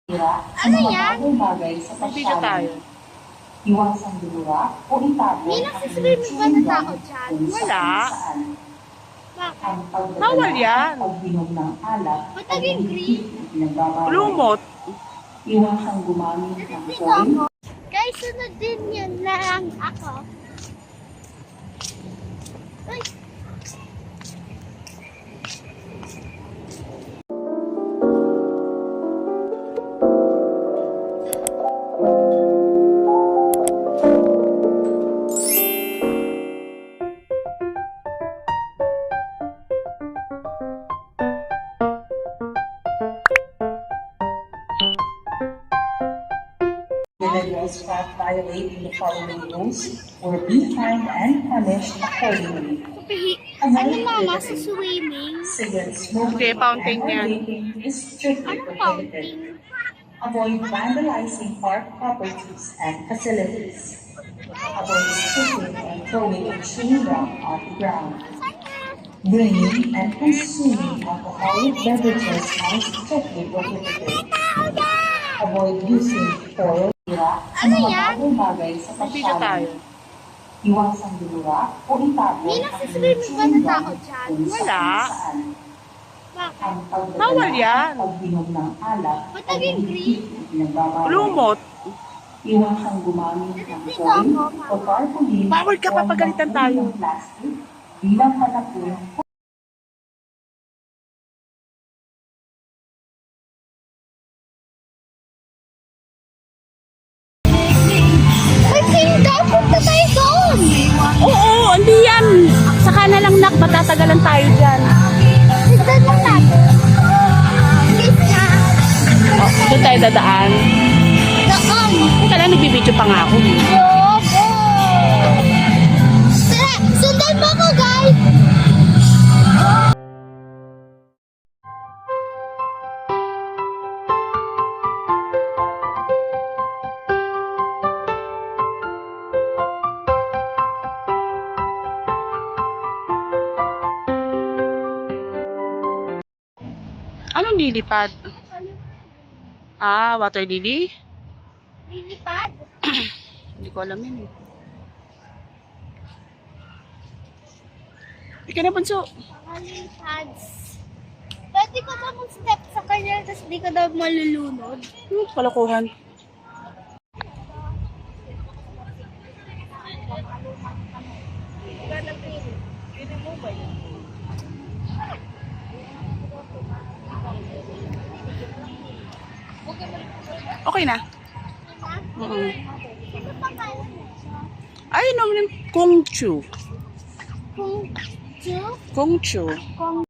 Ano yan? Bagay sa Video tayo. Iwasang dulura o itago May nagsiswimming ba na tao dyan? Wala. Bakit? Bawal yan. Pagbinog ng alak Ba't naging green? Lumot. Iwasang gumamit ng Dito coin. ako. Guys, sunod din yun lang ako. Uy! Individuals caught violating the following rules will be fined and punished accordingly. Ano mama sa swimming? Cigarette smoking Okay, fountain and yan. vaping is strictly Anong prohibited. fountain? Avoid vandalizing park properties and facilities. Avoid spitting and throwing a chewing gum on the ground. Bringing and consuming alcoholic beverages are strictly prohibited. Avoid using oil, tira, sa Ano mga yan? bagong bagay sa Video tayo. pasyalan. Iwasang dulura o itago May ang nagsiswimming ba na tao dyan? kung Wala. saan. Bakit? Ang pagdadala Bawal yan. at pagbinog ng alak Ba't ay naging hindi pinagbabawal. Lumot. Iwasang gumamit ng Dito foil ako, o tarpaulin Bawal ka, o papagalitan ng tayo. plastic bilang panapon. Uy, Kinda! Punta tayo doon! Oo, hindi yan. Saka na lang nak, matatagalan tayo dyan. Tignan lang natin. Please na. Oh, doon tayo dadaan. Doon. Teka lang, nagbibideo pa nga ako. Bobo! Tara, sundan mo ko, guys! Anong lilipad? Ah, water lily? Lilipad. Hindi ko alam yun eh. Ika na, Bunso. Mga lilipads. Pwede ko ba mag-step sa kanya tapos di ko daw malulunod? Kalokohan. Okay na. Mm-mm. Ito pa tayo. Ay, no, Kung Chu. Kung Chu? Kung Chu. Kung